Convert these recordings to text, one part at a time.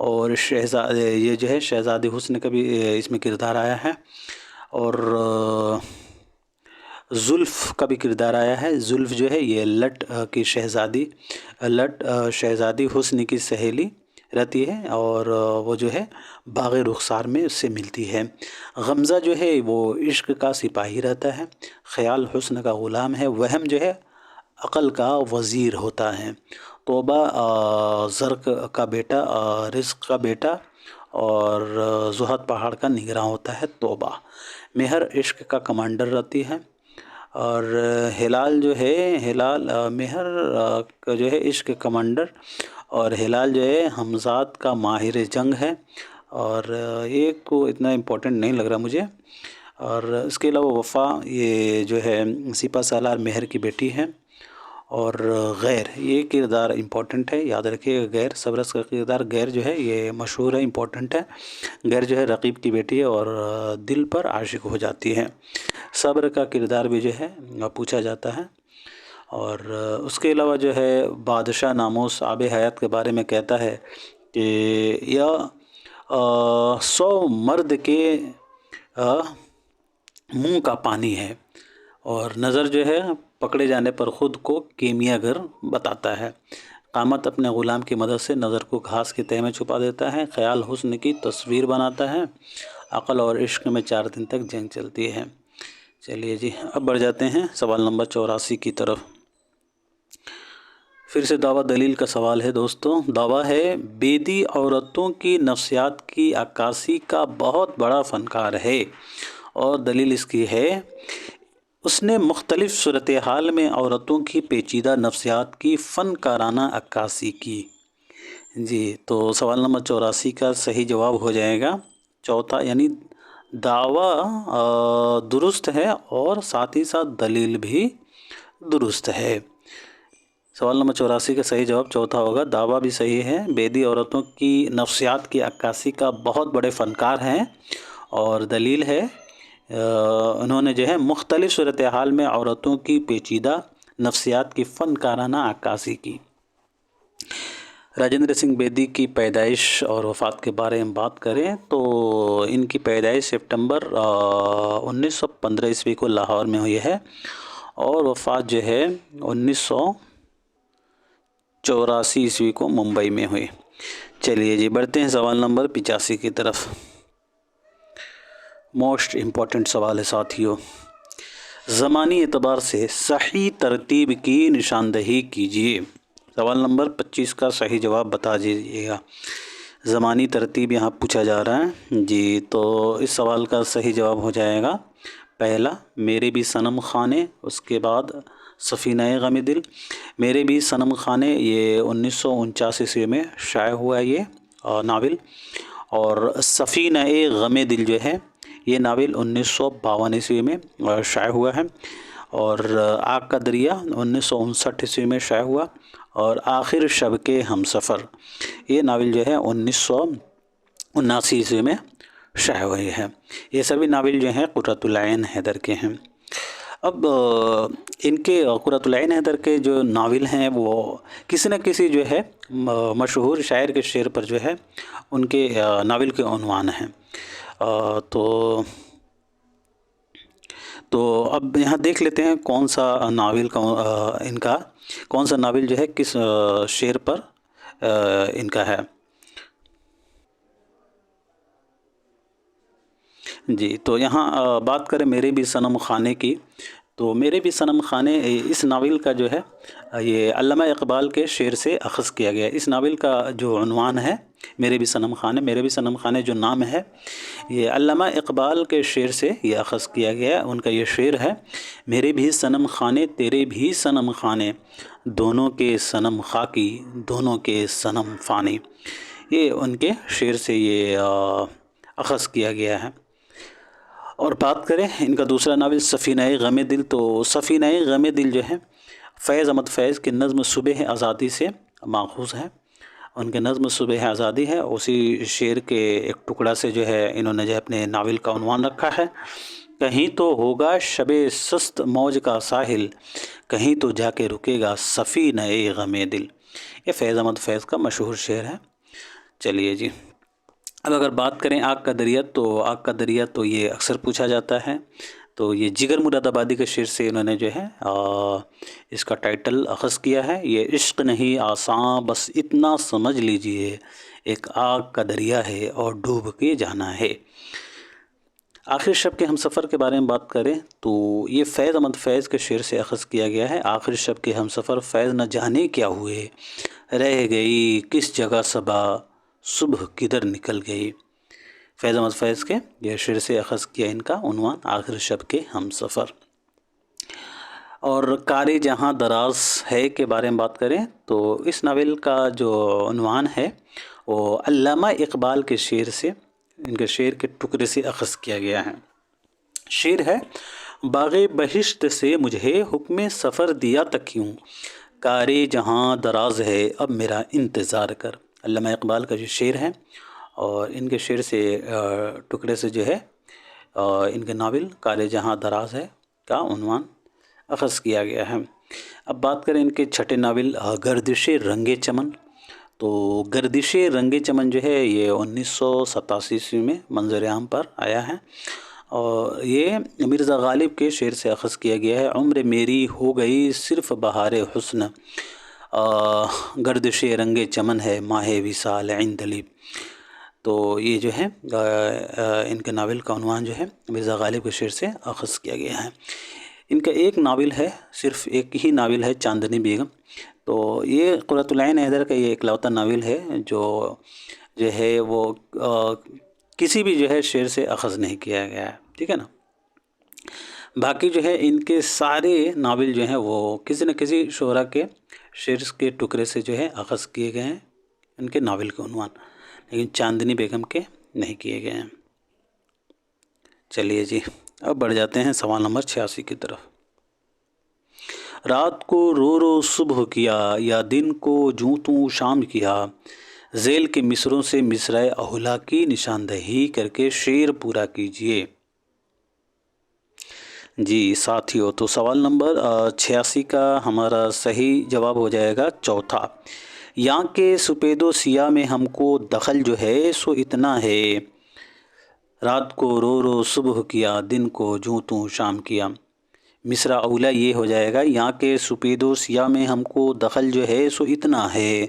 اور یہ جو ہے شہزادی حسن کا بھی اس میں کردار آیا ہے، اور زلف کا بھی کردار آیا ہے۔ زلف جو ہے یہ لٹ کی شہزادی حسن کی سہیلی رہتی ہے، اور وہ جو ہے باغ رخسار میں اس سے ملتی ہے۔ غمزہ جو ہے وہ عشق کا سپاہی رہتا ہے، خیال حسن کا غلام ہے، وہم جو ہے عقل کا وزیر ہوتا ہے، توبہ زرق کا بیٹا، رزق کا بیٹا، اور زہد پہاڑ کا نگراں ہوتا ہے توبہ۔ مہر عشق کا کمانڈر رہتی ہے، اور ہلال جو ہے مہر کا جو ہے عشق کمانڈر، اور ہلال جو ہے حمزات کا ماہر جنگ ہے، اور یہ کو اتنا امپورٹنٹ نہیں لگ رہا مجھے۔ اور اس کے علاوہ وفا یہ جو ہے سپہ سالار مہر کی بیٹی ہے، اور غیر یہ کردار امپورٹنٹ ہے، یاد رکھیے گا۔ غیر سبرس کا کردار، غیر جو ہے یہ مشہور ہے، امپورٹنٹ ہے۔ غیر جو ہے رقیب کی بیٹی ہے اور دل پر عاشق ہو جاتی ہے۔ صبر کا کردار بھی جو ہے پوچھا جاتا ہے، اور اس کے علاوہ جو ہے بادشاہ ناموس آب حیات کے بارے میں کہتا ہے کہ یا 100 مرد کے منہ کا پانی ہے، اور نظر جو ہے پکڑے جانے پر خود کو کیمیا گر بتاتا ہے۔ قامت اپنے غلام کی مدد سے نظر کو گھاس کے تہہ میں چھپا دیتا ہے، خیال حسن کی تصویر بناتا ہے، عقل اور عشق میں 4 دن تک جنگ چلتی ہے۔ چلیے جی، اب بڑھ جاتے ہیں سوال نمبر 84 کی طرف۔ پھر سے دعویٰ دلیل کا سوال ہے دوستوں۔ دعویٰ ہے بیدی عورتوں کی نفسیات کی عکاسی کا بہت بڑا فنکار ہے، اور دلیل اس کی ہے اس نے مختلف صورتحال میں عورتوں کی پیچیدہ نفسیات کی فنکارانہ عکاسی کی۔ جی، تو سوال نمبر 84 کا صحیح جواب ہو جائے گا چوتھا، یعنی دعویٰ درست ہے اور ساتھ ہی ساتھ دلیل بھی درست ہے۔ سوال نمبر 84 کا صحیح جواب چوتھا ہوگا، دعویٰ بھی صحیح ہے، بیدی عورتوں کی نفسیات کی عکاسی کا بہت بڑے فنکار ہیں، اور دلیل ہے انہوں نے جو ہے مختلف صورتحال میں عورتوں کی پیچیدہ نفسیات کی فنکارانہ عکاسی کی۔ راجندر سنگھ بیدی کی پیدائش اور وفات کے بارے میں بات کریں تو ان کی پیدائش سپتمبر 1915 عیسوی کو لاہور میں ہوئی ہے، اور وفات جو ہے 1984 عیسوی کو ممبئی میں ہوئی۔ چلیے جی، بڑھتے ہیں سوال نمبر 85 کی طرف۔ موسٹ امپورٹنٹ سوال ہے ساتھیوں۔ زمانی اعتبار سے صحیح ترتیب کی نشاندہی کیجیے۔ سوال نمبر 25 کا صحیح جواب بتا دیجیے گا۔ زمانی ترتیب یہاں پوچھا جا رہا ہے جی، تو اس سوال کا صحیح جواب ہو جائے گا پہلا میرے بھی صنم خانے، اس کے بعد سفینہ غم دل۔ میرے بھی صنم خانے یہ 1949 عیسوی میں شائع ہوا ہے یہ ناول، اور سفینہ غم دل جو ہے یہ ناول 1952 عیسوی میں شائع ہوا ہے، اور آگ کا دریا 1959 عیسوی میں شائع ہوا، اور آخر شب کے ہم سفر یہ ناول جو ہے 1979 عیسوی میں شائع ہوئی ہے۔ یہ سبھی ناول جو ہیں قرۃ العین حیدر کے ہیں۔ اب ان کے قرۃ العین حیدر کے جو ناول ہیں وہ کسی نہ کسی جو ہے مشہور شاعر کے شعر پر جو ہے ان کے ناول کے عنوان ہیں۔ تو اب یہاں دیکھ لیتے ہیں کون سا ناول کا ان کا کون سا ناول جو ہے کس شعر پر ان کا ہے۔ جی، تو یہاں بات کریں میرے بھی صنم خانے کی، تو میرے بھی صنم خانے اس ناول کا جو ہے یہ علامہ اقبال کے شعر سے اخذ کیا گیا ہے۔ اس ناول کا جو عنوان ہے میرے بھی صنم خانے، میرے بھی صنم خانے جو نام ہے یہ علامہ اقبال کے شعر سے یہ اخذ کیا گیا ہے۔ ان کا یہ شعر ہے، میرے بھی صنم خانے تیرے بھی صنم خانے، دونوں کے صنم خاکی دونوں کے صنم فانی۔ یہ ان کے شعر سے یہ اخذ کیا گیا ہے۔ اور بات کریں ان کا دوسرا ناول سفینہ غم دل، تو سفینہ غم دل جو ہے فیض احمد فیض کے نظم صبح آزادی سے ماخوذ ہے۔ ان کے نظم صبح آزادی ہے، اسی شعر کے ایک ٹکڑا سے جو ہے انہوں نے جو اپنے ناول کا عنوان رکھا ہے، کہیں تو ہوگا شب سست موج کا ساحل، کہیں تو جا کے رکے گا سفینہ غم دل۔ یہ فیض احمد فیض کا مشہور شعر ہے۔ چلیے جی، اب اگر بات کریں آگ کا دریا، تو آگ کا دریا تو یہ اکثر پوچھا جاتا ہے، تو یہ جگر مراد آبادی کے شعر سے انہوں نے جو ہے اس کا ٹائٹل اخذ کیا ہے۔ یہ عشق نہیں آساں بس اتنا سمجھ لیجئے، ایک آگ کا دریا ہے اور ڈوب کے جانا ہے۔ آخر شب کے ہم سفر کے بارے میں بات کریں تو یہ فیض احمد فیض کے شعر سے اخذ کیا گیا ہے۔ آخر شب کے ہم سفر فیض نہ جانے کیا ہوئے، رہ گئی کس جگہ صبا، صبح کدھر نکل گئی۔ فیض احمد فیض کے یہ شعر سے اخذ کیا ان کا عنوان آخر شب کے ہم سفر۔ اور کار جہاں دراز ہے کے بارے میں بات کریں تو اس ناول کا جو عنوان ہے وہ علامہ اقبال کے شعر سے، ان کے شعر کے ٹکڑے سے اخذ کیا گیا ہے۔ شعر ہے: باغ بہشت سے مجھے حکم سفر دیا تکیوں، کار جہاں دراز ہے اب میرا انتظار کر۔ علامہ اقبال کا جو شعر ہے، اور ان کے شعر سے ٹکڑے سے جو ہے ان کے ناول کار جہاں دراز ہے کا عنوان اخذ کیا گیا ہے۔ اب بات کریں ان کے چھٹے ناول گردش رنگ چمن، تو گردش رنگ چمن جو ہے یہ 1987 میں منظر عام پر آیا ہے، اور یہ مرزا غالب کے شعر سے اخذ کیا گیا ہے۔ عمر میری ہو گئی صرف بہار حسن، گردش رنگ چمن ہے ماہ وصال عندلیب۔ تو یہ جو ہے ان کے ناول کا عنوان جو ہے مرزا غالب کے شعر سے اخذ کیا گیا ہے۔ ان کا ایک ناول ہے، صرف ایک ہی ناول ہے، چاندنی بیگم، تو یہ قرۃ العین حیدر کا یہ اکلوتا ناول ہے جو ہے وہ کسی بھی جو ہے شعر سے اخذ نہیں کیا گیا ہے، ٹھیک ہے نا۔ باقی جو ہے ان کے سارے ناول جو ہیں وہ کسی نہ کسی شعراء کے شعر کے ٹکڑے سے جو ہے اخذ کیے گئے ہیں ان کے ناول کے عنوان، لیکن چاندنی بیگم کے نہیں کیے گئے ہیں۔ چلیے جی، اب بڑھ جاتے ہیں سوال نمبر 86 کی طرف۔ رات کو رو رو صبح کیا یا دن کو جوں توں شام کیا، ذیل کے مصروں سے مصرع اولا کی نشاندہی کر کے شعر پورا کیجیے۔ جی ساتھیو، تو سوال نمبر 86 کا ہمارا صحیح جواب ہو جائے گا چوتھا۔ یہاں کے سپید و سیاہ میں ہم کو دخل جو ہے سو اتنا ہے، رات کو رو رو صبح کیا دن کو جوں توں شام کیا۔ مصرع اولا یہ ہو جائے گا: یہاں کے سپید و سیاہ میں ہم کو دخل جو ہے سو اتنا ہے۔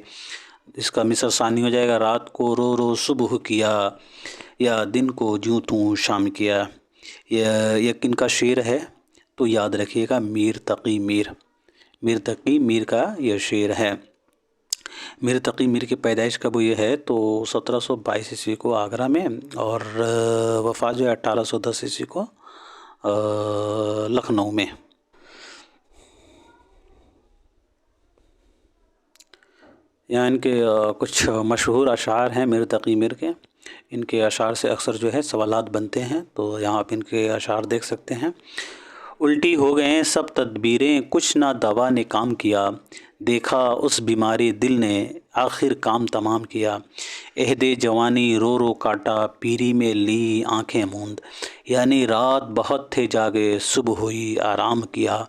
اس کا مصرع ثانی ہو جائے گا: رات کو رو رو صبح کیا یا دن کو جوں توں شام کیا۔ یہ کن کا شعر ہے تو یاد رکھیے گا، میر تقی میر کا یہ شعر ہے۔ میر تقی میر کی پیدائش کب ہوئی ہے تو 1722 عیسوی کو آگرہ میں، اور وفات جو ہے 1810 عیسوی کو لکھنؤ میں۔ یہاں ان کے کچھ مشہور اشعار ہیں میر تقی میر کے، ان کے اشعار سے اکثر جو ہے سوالات بنتے ہیں، تو یہاں آپ ان کے اشعار دیکھ سکتے ہیں۔ الٹی ہو گئے سب تدبیریں کچھ نہ دوا نے کام کیا، دیکھا اس بیماری دل نے آخر کام تمام کیا، عہد جوانی رو رو کاٹا پیری میں لی آنکھیں موند، یعنی رات بہت تھے جاگے صبح ہوئی آرام کیا،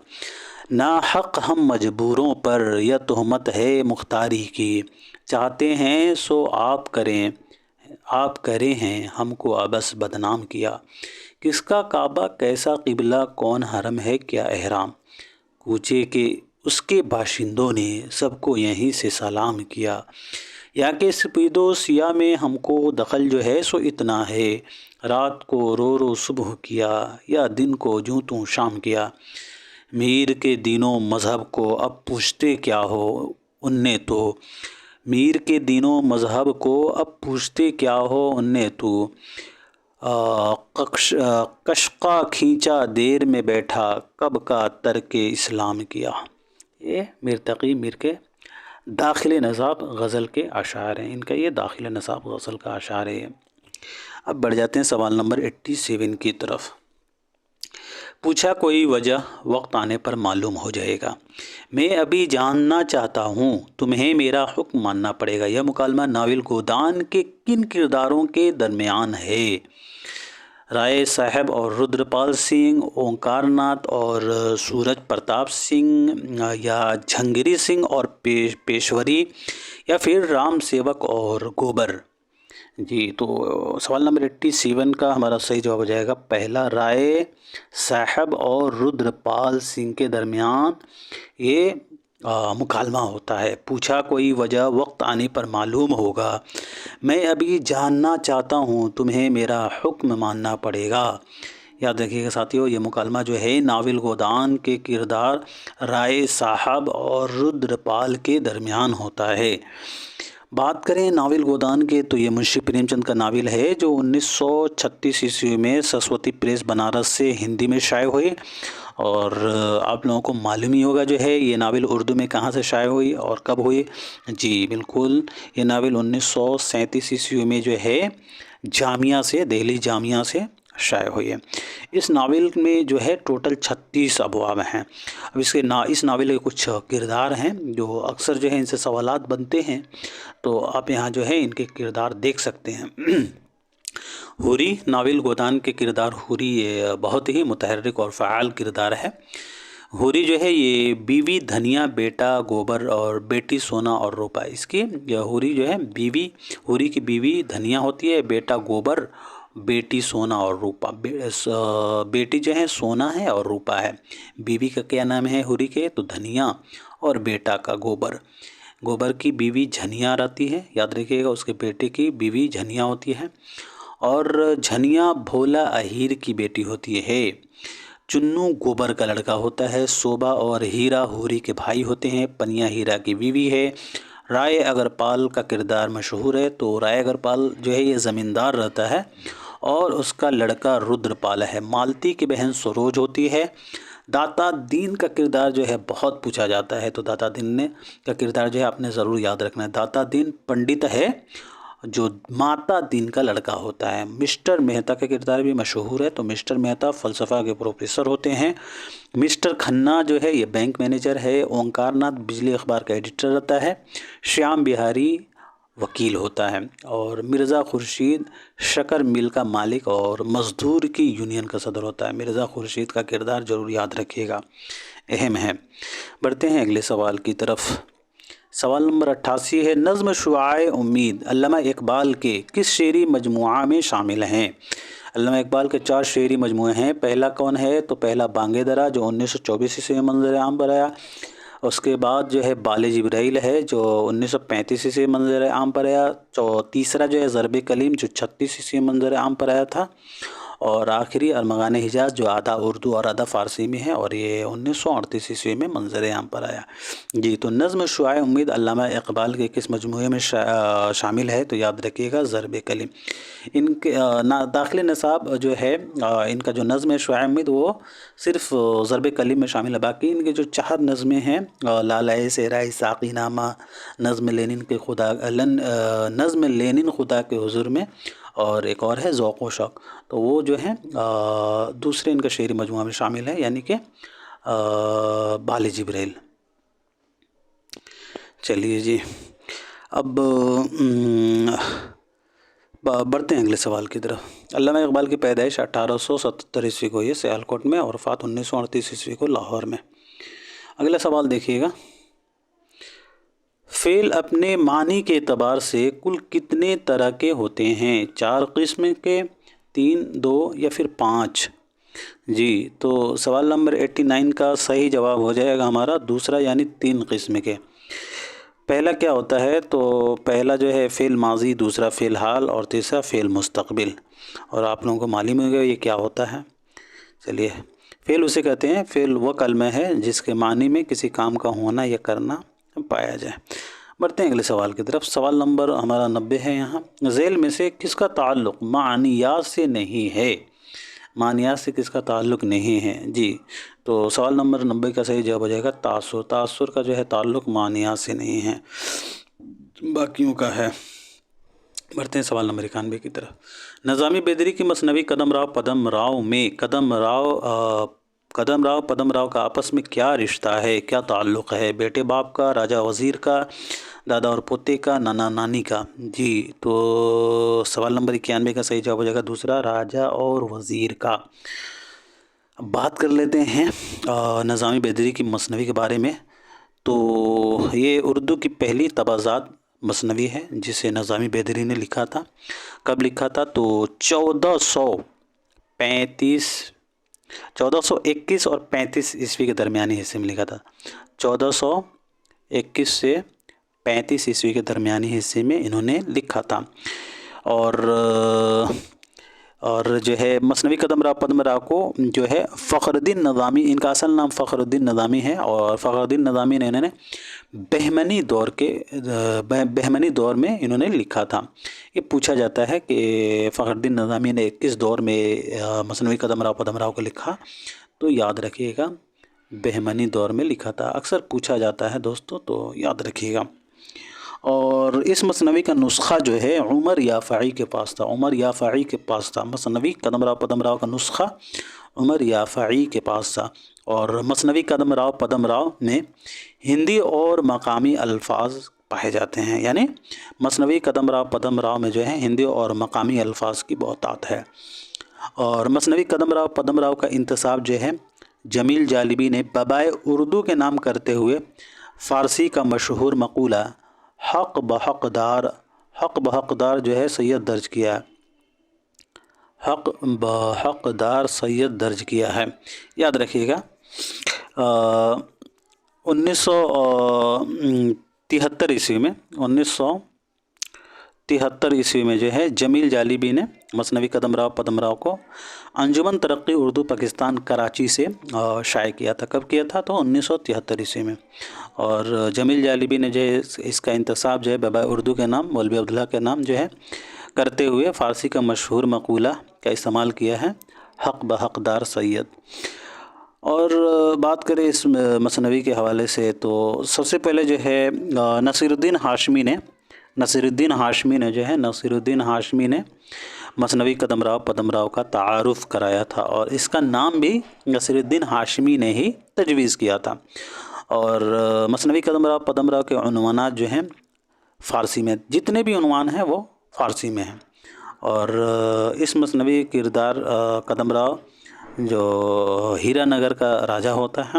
ناحق ہم مجبوروں پر یہ تہمت ہے مختاری کی، چاہتے ہیں سو آپ کریں ہیں ہم کو ابس بدنام کیا، کس کا کعبہ کیسا قبلہ کون حرم ہے کیا احرام، کوچے کے اس کے باشندوں نے سب کو یہیں سے سلام کیا، یا کہ سپید و سیاہ میں ہم کو دخل جو ہے سو اتنا ہے، رات کو رو رو صبح کیا یا دن کو جوں توں شام کیا، میر کے دین و مذہب کو اب پوچھتے کیا ہو ان نے تو، میر کے دین و مذہب کو اب پوچھتے کیا ہو ان نے تو، کشقہ کھینچا دیر میں بیٹھا کب کا ترک اسلام کیا۔ یہ میر تقی میر کے داخل نصاب غزل کے اشعار ہیں، ان کا یہ داخل نصاب غزل کا اشعار ہے۔ اب بڑھ جاتے ہیں سوال نمبر 87 کی طرف۔ پوچھا کوئی وجہ وقت آنے پر معلوم ہو جائے گا، میں ابھی جاننا چاہتا ہوں تمہیں میرا حکم ماننا پڑے گا۔ یہ مکالمہ ناول گودان کے کن کرداروں کے درمیان ہے؟ رائے صاحب اور رودرپال سنگھ، اومکار ناتھ اور سورج پرتاپ سنگھ، یا جھنگری سنگھ اور پیشوری، یا پھر رام سیوک اور گوبر۔ جی تو سوال نمبر 87 کا ہمارا صحیح جواب ہو جائے گا پہلا، رائے صاحب اور رودر پال سنگھ کے درمیان یہ مکالمہ ہوتا ہے۔ پوچھا کوئی وجہ وقت آنے پر معلوم ہوگا، میں ابھی جاننا چاہتا ہوں، تمہیں میرا حکم ماننا پڑے گا۔ یاد رکھیے گا ساتھیو، یہ مکالمہ جو ہے ناول گودان کے کردار رائے صاحب اور رودر پال کے درمیان ہوتا ہے۔ بات کریں ناول گودان کے تو یہ منشی پریم چند کا ناول ہے جو 1936 عیسوی میں سرسوتی پریس بنارس سے ہندی میں شائع ہوئی، اور آپ لوگوں کو معلوم ہی ہوگا جو ہے یہ ناول اردو میں کہاں سے شائع ہوئی اور کب ہوئی۔ جی بالکل، یہ ناول 1937 عیسوی میں جو ہے جامعہ سے، دہلی جامعہ سے شائع ہوئی ہے۔ اس ناول میں جو ہے ٹوٹل 36 ابواب ہیں۔ اب اس ناول کے کچھ کردار ہیں جو اکثر جو ہے ان سے سوالات بنتے ہیں، تو آپ یہاں جو ہے ان کے کردار دیکھ سکتے ہیں۔ حوری، ناول گودان کے کردار حوری یہ بہت ہی متحرک اور فعال کردار ہے۔ حوری جو ہے یہ بیوی دھنیا، بیٹا گوبر اور بیٹی سونا اور روپا، اس کی حوری جو ہے حوری کی بیوی دھنیا ہوتی ہے، بیٹا گوبر، بیٹی سونا اور روپا۔ بیٹی جو ہے سونا ہے اور روپا ہے۔ بیوی کا کیا نام ہے حوری کے؟ تو دھنیا، اور بیٹا کا گوبر۔ گوبر کی بیوی جھنیا رہتی ہے، یاد رکھیے گا، اس کے بیٹے کی بیوی جھنیا ہوتی ہے، اور جھنیا بھولا اہیر کی بیٹی ہوتی ہے۔ چنو گوبر کا لڑکا ہوتا ہے۔ صوبہ اور ہیرا حوری کے بھائی ہوتے ہیں۔ پنیا ہیرا کی بیوی ہے۔ رائے اگرپال کا کردار مشہور ہے، تو رائے اگرپال جو ہے یہ زمیندار رہتا ہے اور اس کا لڑکا رودر پال ہے۔ مالتی کی بہن سروج ہوتی ہے۔ داتا دین کا کردار جو ہے بہت پوچھا جاتا ہے، تو داتا دین کا کردار جو ہے آپ نے ضرور یاد رکھنا ہے۔ داتا دین پنڈت ہے جو ماتا دین کا لڑکا ہوتا ہے۔ مسٹر مہتا کا کردار بھی مشہور ہے، تو مسٹر مہتا فلسفہ کے پروفیسر ہوتے ہیں۔ مسٹر کھنہ جو ہے یہ بینک مینیجر ہے۔ اومکار ناتھ بجلی اخبار کا ایڈیٹر رہتا ہے۔ شیام بہاری وکیل ہوتا ہے، اور مرزا خورشید شکر مل کا مالک اور مزدور کی یونین کا صدر ہوتا ہے۔ مرزا خورشید کا کردار ضرور یاد رکھیے گا، اہم ہے۔ بڑھتے ہیں اگلے سوال کی طرف۔ سوال نمبر 88 ہے، نظم شعاع امید علامہ اقبال کے کس شعری مجموعہ میں شامل ہیں؟ علامہ اقبال کے 4 شعری مجموعے ہیں۔ پہلا کون ہے؟ تو پہلا بانگ درا جو 1924 عیسوی میں منظر عام پر آیا۔ اس کے بعد جو ہے بال جبرائیل ہے جو 1935 عیسوی میں منظر عام پر آیا۔ تیسرا جو ہے ضرب کلیم جو 36 عیسوی میں منظر عام پر آیا تھا، اور آخری ارمغان حجاز جو آدھا اردو اور آدھا فارسی میں ہے، اور یہ 1938 عیسوی میں منظر عام پر آیا۔ جی تو نظم شعاع امید علامہ اقبال کے کس مجموعے میں شامل ہے؟ تو یاد رکھیے گا ضرب کلیم۔ ان کے داخل نصاب جو ہے ان کا جو نظم ہے شعاع امید وہ صرف ضرب کلیم میں شامل ہے، باقی ان کے جو 4 نظمیں ہیں، لالائے صحرائے ساقی نامہ، نظم لینن خدا کے حضور میں، اور ایک اور ہے ذوق و شوق، تو وہ جو ہے دوسرے ان کا شعری مجموعہ میں شامل ہے، یعنی کہ بال جبریل۔ چلیے جی، اب بڑھتے ہیں اگلے سوال کی طرف۔ علامہ اقبال کی پیدائش 1877 عیسوی کو یہ سیالکوٹ میں، اور وفات 1938 عیسوی کو لاہور میں۔ اگلا سوال دیکھیے گا، فعل اپنے معنی کے اعتبار سے کل کتنے طرح کے ہوتے ہیں؟ 4 قسم کے، 3، 2 یا پھر 5؟ جی تو سوال نمبر 89 کا صحیح جواب ہو جائے گا ہمارا دوسرا، یعنی 3 قسم کے۔ پہلا کیا ہوتا ہے؟ تو پہلا جو ہے فعل ماضی، دوسرا فعل حال، اور تیسرا فعل مستقبل، اور آپ لوگوں کو معلوم ہوگا یہ کیا ہوتا ہے۔ چلیے، فعل اسے کہتے ہیں، فعل وہ کلمہ ہے جس کے معنی میں کسی کام کا ہونا یا کرنا پایا جائے۔ بڑھتے ہیں اگلے سوال کی طرف۔ سوال نمبر ہمارا 90 ہے یہاں، ذیل میں سے کس کا تعلق معنیات سے نہیں ہے؟ معنیات سے کس کا تعلق نہیں ہے؟ جی تو سوال نمبر 90 کا صحیح جواب ہو جائے گا تاثر۔ تاثر کا جو ہے تعلق معنیات سے نہیں ہے، باقیوں کا ہے۔ بڑھتے ہیں سوال نمبر 91 کی طرف۔ نظامی بیدری کی مثنوی قدم راؤ پدم راؤ میں قدم راؤ پدم راؤ کا آپس میں کیا رشتہ ہے، کیا تعلق ہے؟ بیٹے باپ کا، راجہ وزیر کا، دادا اور پوتے کا، نانا نانی کا؟ جی تو سوال نمبر 91 کا صحیح جواب ہو جائے گا دوسرا، راجہ اور وزیر کا۔ اب بات کر لیتے ہیں نظامی بیدری کی مثنوی کے بارے میں۔ تو یہ اردو کی پہلی طبع ذات مثنوی ہے جسے نظامی بیدری نے لکھا تھا. کب لکھا تھا؟ تو 1421 اور 35 عیسوی کے درمیانی حصے میں لکھا تھا. 1421 سے 35 عیسوی کے درمیانی حصے میں انہوں نے لکھا تھا. اور جو ہے مثنوی قدم راؤ پدم راؤ کو جو ہے فخر الدین نظامی، ان کا اصل نام فخر الدین نظامی ہے، اور فخر الدین نظامی نے انہوں نے بہمنی دور میں انہوں نے لکھا تھا. یہ پوچھا جاتا ہے کہ فخر الدین نظامی نے کس دور میں مثنوی قدم راؤ پدم راؤ کو لکھا؟ تو یاد رکھیے گا بہمنی دور میں لکھا تھا. اکثر پوچھا جاتا ہے دوستو، تو یاد رکھیے گا. اور اس مثنوی کا نسخہ جو ہے عمر یافعی کے پاس تھا. عمر یافعی کے پاس تھا مثنوی قدم راؤ پدم راؤ کا نسخہ عمر یافعی کے پاس تھا. اور مثنوی قدم راؤ پدم راؤ میں ہندی اور مقامی الفاظ پائے جاتے ہیں، یعنی مثنوی قدم راؤ پدم راؤ میں جو ہے ہندی اور مقامی الفاظ کی بہتات ہے. اور مثنوی قدم راؤ پدم راؤ کا انتصاب جو ہے جمیل جالبی نے بابائے اردو کے نام کرتے ہوئے فارسی کا مشہور مقولہ حق بحقدار جو ہے سید درج کیا. حق بحقدار سید درج کیا ہے. یاد رکھیے گا 1973 عیسوی میں جو ہے جمیل جالبی نے مثنوی قدم راؤ پدم راؤ کو انجمن ترقی اردو پاکستان کراچی سے شائع کیا تھا. کب کیا تھا؟ تو 1973 عیسوی میں. اور جمیل جالبی نے جو ہے اس کا انتصاب جو ہے بابائے اردو کے نام مولوی عبداللہ کے نام جو ہے کرتے ہوئے فارسی کا مشہور مقولہ کا استعمال کیا ہے حق بحقدار سید. اور بات کریں اس مثنوی کے حوالے سے تو سب سے پہلے جو ہے نصیر الدین ہاشمی نے مثنوی قدم راؤ پدم راؤ کا تعارف کرایا تھا، اور اس کا نام بھی نصیر الدین ہاشمی نے ہی تجویز کیا تھا. اور مثنوی قدم راؤ پدم راؤ کے عنوانات جو ہیں فارسی میں، جتنے بھی عنوان ہیں وہ فارسی میں ہیں. اور اس مثنوی کردار قدم راؤ جو ہیرا نگر کا راجہ ہوتا ہے،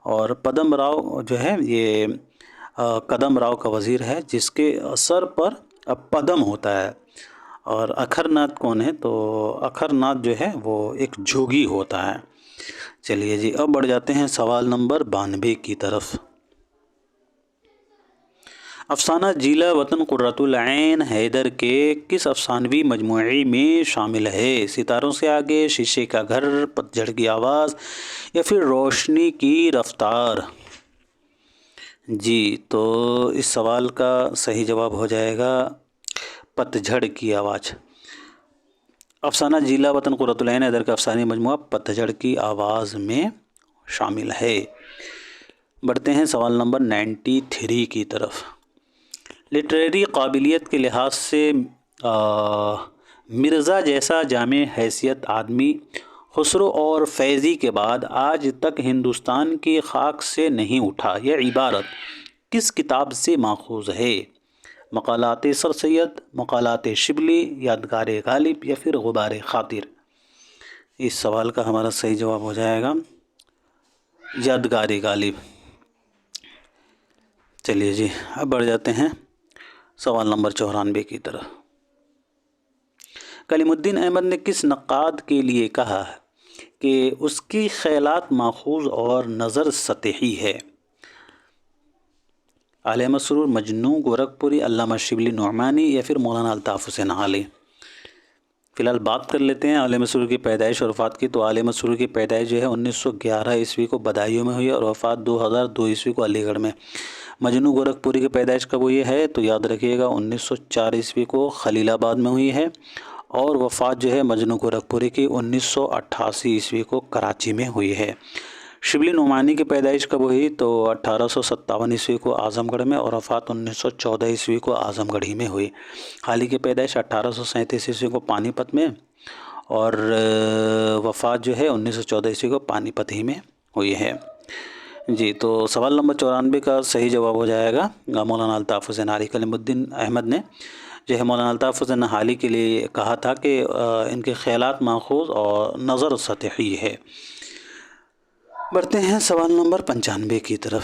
اور پدم راؤ جو ہے یہ قدم راؤ کا وزیر ہے جس کے سر پر پدم ہوتا ہے. اور اکھر ناتھ کون ہے؟ تو اکھر ناتھ جو ہے وہ ایک جوگی ہوتا ہے. چلیے جی اب بڑھ جاتے ہیں سوال نمبر 92 کی طرف. افسانہ جیلا وطن قرۃ العین حیدر کے کس افسانوی مجموعے میں شامل ہے؟ ستاروں سے آگے، شیشے کا گھر، پتجھڑ کی آواز، یا پھر روشنی کی رفتار؟ جی تو اس سوال کا صحیح جواب ہو جائے گا پتجھڑ کی آواز. افسانہ جیلا وطن قرۃ العین حیدر کا افسانوی مجموعہ پتجھڑ کی آواز میں شامل ہے. بڑھتے ہیں سوال نمبر 93 کی طرف. لٹریری قابلیت کے لحاظ سے مرزا جیسا جامع حیثیت آدمی خسرو اور فیضی کے بعد آج تک ہندوستان کی خاک سے نہیں اٹھا. یہ عبارت کس کتاب سے ماخوذ ہے؟ مقالات سر سید، مقالات شبلی، یادگار غالب، یا پھر غبار خاطر؟ اس سوال کا ہمارا صحیح جواب ہو جائے گا یادگار غالب. چلیے جی اب بڑھ جاتے ہیں سوال نمبر 94 کی طرف. کلیم الدین احمد نے کس نقاد کے لیے کہا کہ اس کی خیالات ماخوذ اور نظر سطحی ہے؟ عالم مسرور، مجنوں گورکھپوری، علامہ شبلی نعمانی، یا پھر مولانا الطاف حسین حالی؟ فی الحال بات کر لیتے ہیں عالم مسرور کی پیدائش اور وفات کی. تو عالم مسرور کی پیدائش جو ہے 1911 عیسوی کو بدایوں میں ہوئی اور وفات 2002 عیسوی کو علی گڑھ میں. مجنوں گورکھپوری کی پیدائش کب ہوئی ہے؟ تو یاد رکھیے گا 1904 عیسوی کو خلیل آباد میں ہوئی ہے، اور وفات جو ہے مجنوں گورکھپوری کی 1988 عیسوی کو کراچی میں ہوئی ہے. شبلی نعمانی کی پیدائش کب ہوئی؟ تو 1857 عیسوی کو اعظم گڑھ میں، اور وفات 1914 عیسوی کو اعظم گڑھ ہی میں ہوئی. حالی کی پیدائش 1837 عیسوی کو پانی پت میں، اور وفات جو ہے 1914 عیسوی کو پانی پت ہی میں ہوئی ہے. جی تو سوال نمبر 94 کا صحیح جواب ہو جائے گا مولانا الطاف حسین حالی. کلیم الدین احمد نے جو ہے مولانا الطاف حسین حالی کے لیے کہا تھا کہ ان کے خیالات ماخوذ اور نظر سطحی ہے. بڑھتے ہیں سوال نمبر 95 کی طرف.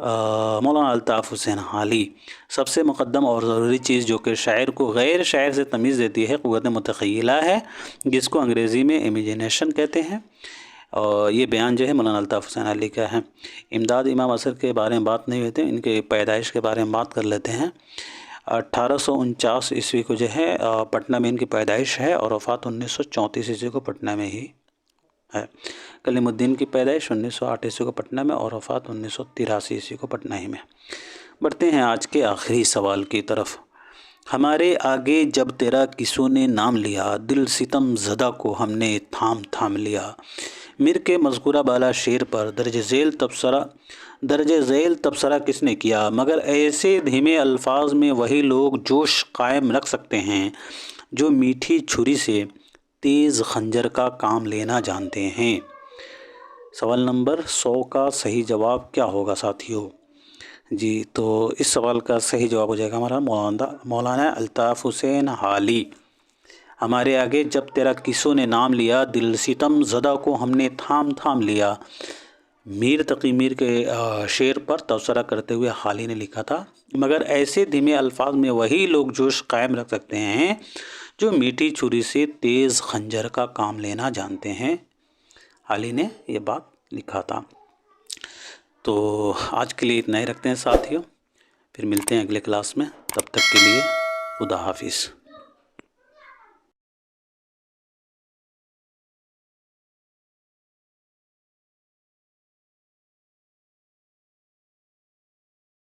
مولانا الطاف حسین حالی، سب سے مقدم اور ضروری چیز جو کہ شاعر کو غیر شاعر سے تمیز دیتی ہے قوت متخیلہ ہے، جس کو انگریزی میں امیجینیشن کہتے ہیں۔ اور یہ بیان جو ہے مولانا الطاف حسین حالی کا ہے۔ امداد امام اثر کے بارے میں بات نہیں ہوتے، ان کے پیدائش کے بارے میں بات کر لیتے ہیں۔ 1849 عیسوی کو جو ہے پٹنہ میں ان کی پیدائش ہے، اور وفات 1934 عیسوی کو پٹنہ میں ہی ہے۔ کلیم الدین کی پیدائش 1908 عیسوی کو پٹنہ میں، اور وفات 1983 عیسوی کو پٹنہ ہی میں۔ بڑھتے ہیں آج کے آخری سوال کی طرف۔ ہمارے آگے جب تیرا کسوں نے نام لیا، دل ستم زدہ کو ہم نے تھام تھام لیا۔ میر کے مذکورہ بالا شعر پر درج ذیل تبصرہ کس نے کیا؟ مگر ایسے دھیمے الفاظ میں وہی لوگ جوش قائم رکھ سکتے ہیں جو میٹھی چھری سے تیز خنجر کا کام لینا جانتے ہیں۔ سوال نمبر 100 کا صحیح جواب کیا ہوگا ساتھیوں؟ جی تو اس سوال کا صحیح جواب ہو جائے گا ہمارا مولانا الطاف حسین حالی۔ ہمارے آگے جب تیرا کسوں نے نام لیا، دل ستم زدہ کو ہم نے تھام تھام لیا، میر تقی میر کے شعر پر تبصرہ کرتے ہوئے حالی نے لکھا تھا۔ مگر ایسے دھیمے الفاظ میں وہی لوگ جوش قائم رکھ سکتے ہیں جو میٹھی چھری سے تیز خنجر کا کام لینا جانتے ہیں، حالی نے یہ بات لکھا تھا۔ تو آج کے لیے اتنا ہی رکھتے ہیں ساتھیوں، پھر ملتے ہیں اگلے کلاس میں، تب تک کے لیے خدا حافظ۔